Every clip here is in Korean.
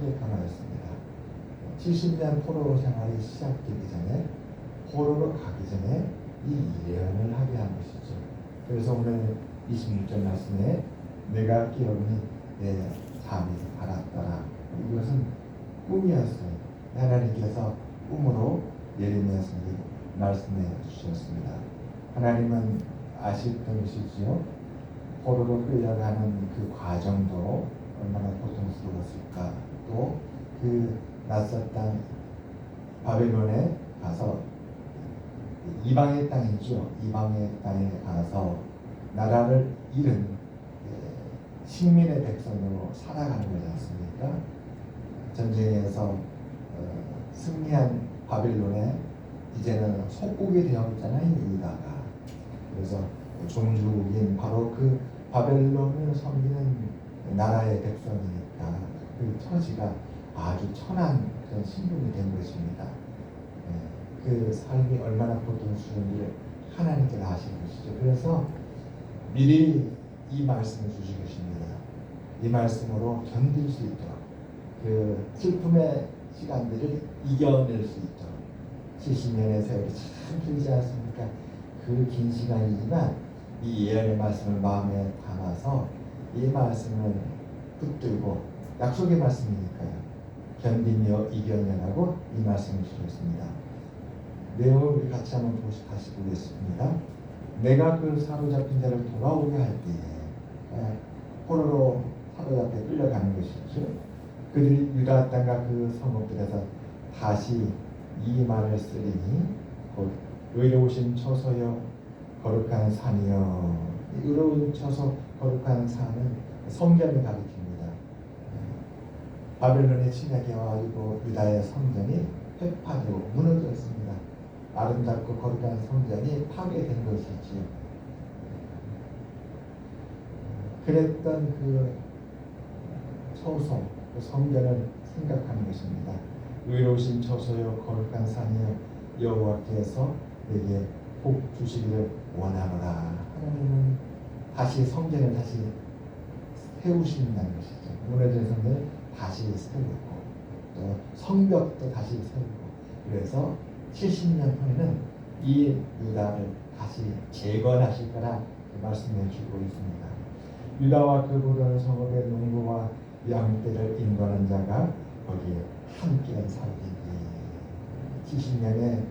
하게 변하였습니다. 70년 포로 생활이 시작되기 전에, 포로로 가기 전에 이 예언을 하게 한 것이죠. 그래서 오늘 26절 말씀에 내가 깨우니 내 잠이 알았더라. 이것은 꿈이었어요. 하나님께서 꿈으로 예레미야 선지자에게 말씀해 주셨습니다. 하나님은 아셨던 것이지요. 포로로 끌려가는 그 과정도 얼마나 고통스러웠을까. 또 그 낯선 땅 바벨론에 가서, 이방의 땅이죠. 이방의 땅에 가서 나라를 잃은 식민의 백성으로 살아가는 거지 않습니까? 전쟁에서 승리한 바벨론에 이제는 속국이 되어 있잖아요, 유다가. 그래서 종주국인 바로 그 바벨론을 섬기는 나라의 백성이니까 그 처지가 아주 천한 그런 신분이 된 것입니다. 그 삶이 얼마나 고통스러운지를 하나님께서 아시는 것이죠. 그래서 미리 이 말씀을 주시겠습니다. 이 말씀으로 견딜 수 있도록, 그 슬픔의 시간들을 이겨낼 수 있도록. 70년의 세월이 참 길지 않습니까? 그 긴 시간이지만 이 예언의 말씀을 마음에 담아서 이 말씀을 붙들고, 약속의 말씀이니까요, 견디며 이겨내라고 이 말씀을 주셨습니다. 내용을 우리 같이 한번 다시 보겠습니다. 내가 그 사로잡힌 자를 돌아오게 할 때에, 포로로 사로잡혀 끌려가는 것이죠. 그들이 유다 땅과 그 성읍들에서 다시 이 말을 쓰리니 곧 의로우신 처소여 거룩한 산이여. 의로운 처소 거룩한 산은 성전을 가리킵니다. 바벨론의 침략에 와가지고 유다의 성전이 회파되고 무너졌습니다. 아름답고 거룩한 성전이 파괴된 것이지요. 그랬던 그 처소, 그 성전을 생각하는 것입니다. 의로우신 처소여 거룩한 산이여 여호와께서 내게 복 주시기를 원하노라. 하나님은 다시 성전을 다시 세우신다는 것이죠. 무너진 성전을 다시 세우고, 또 성벽도 다시 세우고. 그래서 70년 후에는 이 유다를 다시 재건하실 거라 말씀해 주고 있습니다. 유다와 그 모든 성읍의 농부와 양떼를 인도하는 자가 거기에 함께 살기를. 70년의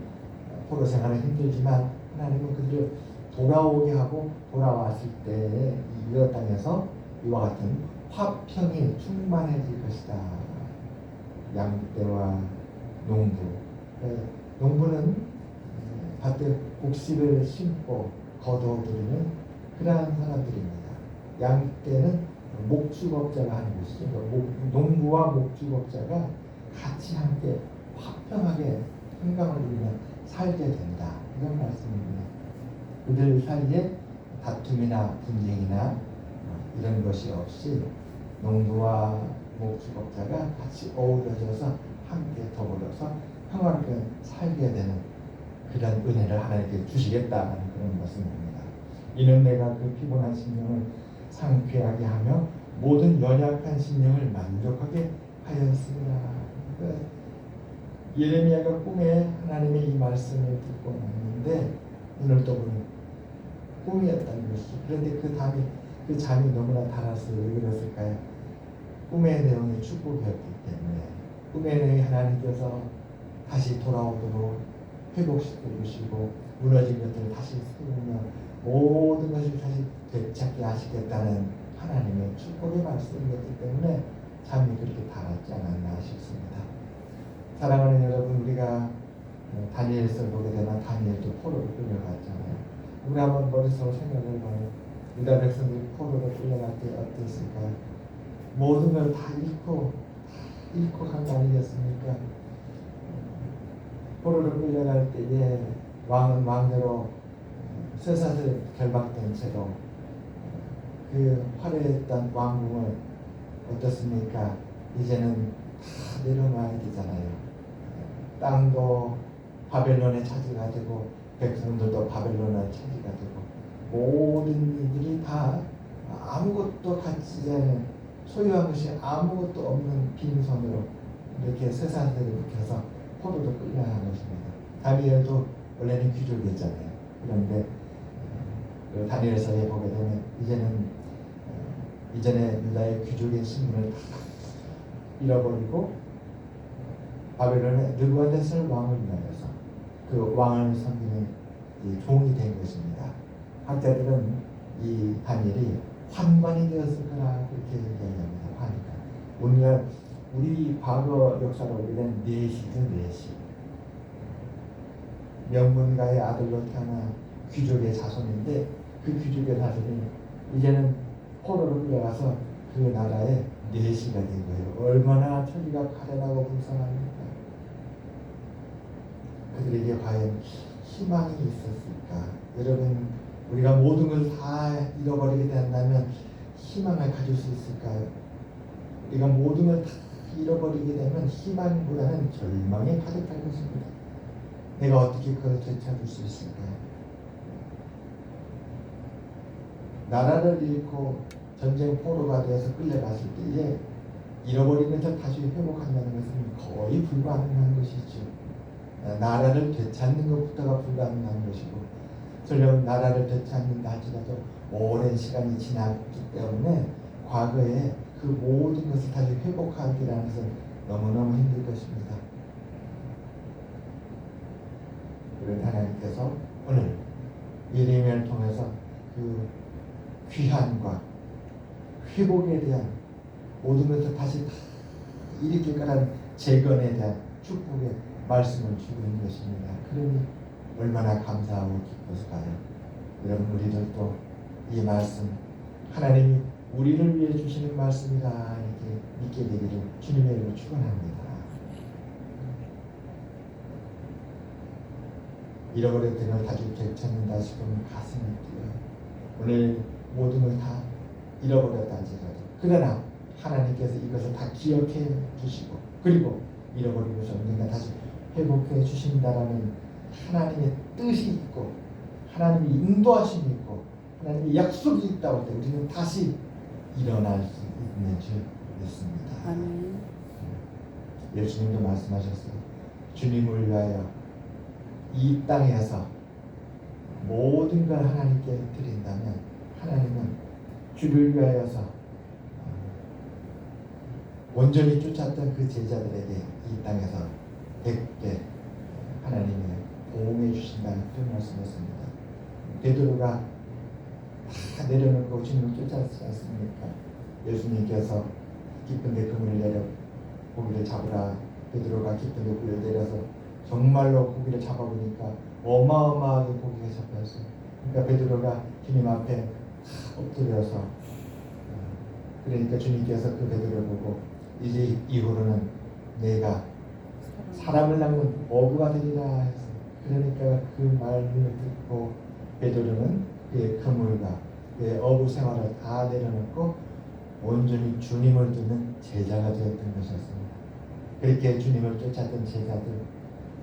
포로 생활은 힘들지만 하나님은 그들을 돌아오게 하고, 돌아왔을 때에 이 유다 땅에서 이와 같은 화평이 충만해질 것이다. 양떼와 농부. 농부는 밭에 곡식을 심고 거두어들이는 그러한 사람들입니다. 양떼는 목축업자가 하는 것이죠. 농부와 목축업자가 같이 함께 화평하게 평강을 누리며 살게 된다. 이런 말씀입니다. 그들 사이에 다툼이나 분쟁이나 이런 것이 없이 농부와 목축업자가 같이 어우러져서 함께 더불어서 평화롭게 살게 되는 그런 은혜를 하나님께 주시겠다는 그런 말씀입니다. 이는 내가 그 피곤한 심령을 상쾌하게 하며 모든 연약한 심령을 만족하게 하였습니다. 그러니까 예레미야가 꿈에 하나님의 이 말씀을 듣고 났는데 눈을 떠보니 꿈이었다는 것이죠. 그런데 그 잠이 너무나 달았어요. 왜 그랬을까요? 꿈의 내용이 축복이었기 때문에. 꿈의 내용이 하나님께서 다시 돌아오도록 회복시켜 주시고, 무너진 것들을 다시 세우며 모든 것을 다시 되찾게 하시겠다는 하나님의 축복의 말씀이었기 때문에 잠이 그렇게 달았지 않았나 싶습니다. 사랑하는 여러분, 우리가 다니엘서를 보게 되면 다니엘도 포로로 끌려갔잖아요. 우리 한번 머릿속으로 생각을 해봐요. 유다 백성들이 포로로 끌려갈 때 어땠을까요? 모든 걸 다 잃고 간 거 아니겠습니까? 포로로 끌려갈 때에 왕은 왕대로 쇠사슬 결박된 채로 그 화려했던 왕궁을 어떻습니까? 이제는 다 내려놔야 되잖아요. 땅도 바벨론의 차지가 되고 백성들도 바벨론의 차지가 되고 모든 이들이 다 아무것도 갖지 않은 소유한 것이 아무것도 없는 빈손으로 이렇게 쇠사슬에 묶여서 포로로 끌려간 것입니다. 다니엘도 원래는 귀족이었잖아요. 그런데 그 다니엘서에 보게 되면 이전에 유다의 귀족의 신분을 다 잃어버리고 바벨론의 느부갓네살 왕을 위하여서 그 왕을 섬기는 종이 된 것입니다. 학자들은 이 다니엘이 환관이 되었을 거라 그렇게 얘기합니다. 환관. 우리 과거 역사로 보게 된 내시죠, 내시. 명문가의 아들로 태어난 귀족의 자손인데 그 귀족의 자손이 이제는 포로로 끌려가서 그 나라의 내시가 된 거예요. 얼마나 처지가 가련하고 불쌍합니까? 그들에게 과연 희망이 있었을까? 여러분, 우리가 모든 걸 다 잃어버리게 된다면 희망을 가질 수 있을까요? 우리가 모든 걸 다 잃어버리게 되면 희망보다는 절망에 가득할 것입니다. 내가 어떻게 그걸 되찾을 수 있을까요? 나라를 잃고 전쟁 포로가 되어서 끌려갔을 때에 잃어버린 것을 다시 회복한다는 것은 거의 불가능한 것이죠. 나라를 되찾는 것부터가 불가능한 것이고, 설령 나라를 되찾는다 할지라도 오랜 시간이 지났기 때문에 과거에 그 모든 것을 다시 회복하기라는 것은 너무너무 힘들 것입니다. 그런 하나님께서 오늘 예레미야를 통해서 그 귀환과 회복에 대한 모든 것을 다시 다 일으킬 거라는 재건에 대한 축복의 말씀을 주고 있는 것입니다. 그러니 얼마나 감사하고 기뻤을까요? 여러분, 우리들도 이 말씀, 하나님이 우리를 위해 주시는 말씀이다 이렇게 믿게 되기를 주님의 이름으로 축원합니다. 잃어버렸던 걸 다시 되찾는다 싶으면 가슴이 뛰어요. 오늘 모든 걸 다 잃어버렸다 할지라도 그러나 하나님께서 이것을 다 기억해 주시고, 그리고 잃어버린 것을 언젠가 다시 회복해 주신다라는 하나님의 뜻이 있고, 하나님의 인도하심이 있고, 하나님의 약속이 있다고 할 때 우리는 다시 일어날 수 있는 줄 믿습니다. 아멘. 예수님도 말씀하셨어요. 주님을 위하여 이 땅에서 모든 걸 하나님께 드린다면 하나님은 주를 위하여서 온전히 쫓았던 그 제자들에게 이 땅에서 100배 하나님이 보응해 주신다는 그런 말씀이었습니다. 베드로가 다 내려놓고 주님을 쫓았지 않습니까? 예수님께서 깊은 데 그물을 내려 고기를 잡으라. 베드로가 깊은 데 그물을 내려서 정말로 고기를 잡아보니까 어마어마하게 고기가 잡혔어요. 그러니까 베드로가 주님 앞에 엎드려서, 그러니까 주님께서 그 베드로를 보고 이제 이후로는 내가 사람을 낚는 어부가 되리라 했어요. 그러니까 그 말을 듣고 베드로는 그의 그물과 그의 어부 생활을 다 내려놓고 온전히 주님을 듣는 제자가 되었던 것이었습니다. 그렇게 주님을 쫓았던 제자들,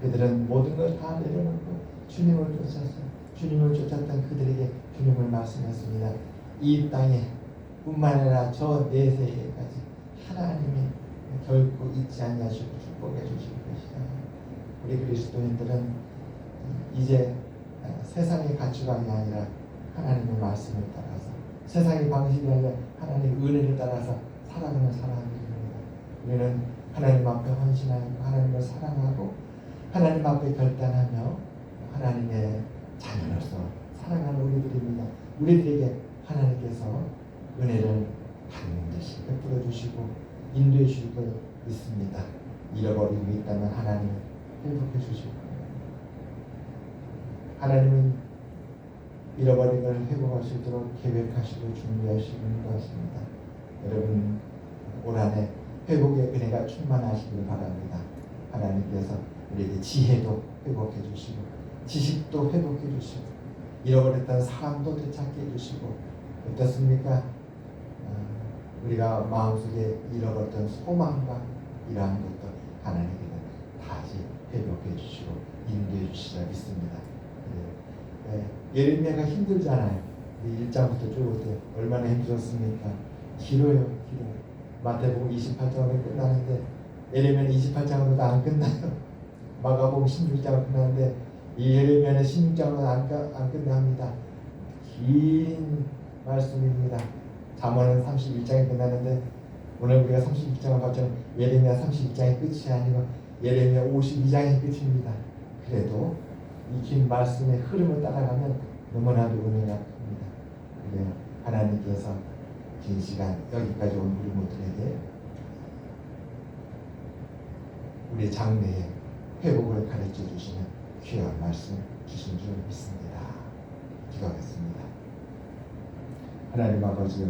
그들은 모든 걸 다 내려놓고 주님을 쫓았어요. 주님을 쫓았던 그들에게 주님을 말씀했습니다. 이 땅에 뿐만 아니라 저 내세에까지 하나님이 결코 잊지 아니하시고 축복해 주실 것이다. 우리 그리스도인들은 이제 세상의 가치관이 아니라 하나님의 말씀을 따라서, 세상의 방식이 아니라 하나님의 은혜를 따라서 살아가는 사람들입니다. 우리는 하나님 앞에 헌신하고 하나님을 사랑하고 하나님 앞에 결단하며 하나님의 자녀로서 살아가는 우리들입니다. 우리들에게 하나님께서 은혜를 반드시 베풀어 주시고 인도해 주실 걸 믿습니다. 잃어버리고 있다면 하나님 회복해 주실 거예요. 하나님은 잃어버린 걸 회복할 수 있도록 계획하시고 준비하시는 것입니다. 여러분, 올 한해 회복의 은혜가 충만하시길 바랍니다. 하나님께서 우리에게 지혜도 회복해 주시고 지식도 회복해 주시고 잃어버렸던 사람도 되찾게 해주시고, 어떻습니까? 우리가 마음속에 잃어버렸던 소망과 이러한 것도 하나님께서 다시 회복해 주시고 인도해 주시라 믿습니다. 예레미야가 힘들잖아요. 1장부터 쭉 올 때 얼마나 힘들었습니까? 길어요, 길어요. 마태복음 28장으로 끝나는데 예레미야는 28장으로도 안 끝나요. 마가복음 16장으로 끝나는데 이 예레미야는 16장으로 안 끝납니다. 긴 말씀입니다. 잠언은 31장에 끝나는데 오늘 우리가 32장을 봤지만 예레미야 32장의 끝이 아니고 예레미야 52장의 끝입니다. 그래도 이 긴 말씀의 흐름을 따라가면 너무나도 은혜가 큽니다. 그래요. 하나님께서 긴 시간 여기까지 온 우리 모두에게 우리 장래의 회복을 가르쳐 주시는 귀한 말씀 주신 줄 믿습니다. 기도하겠습니다. 하나님 아버지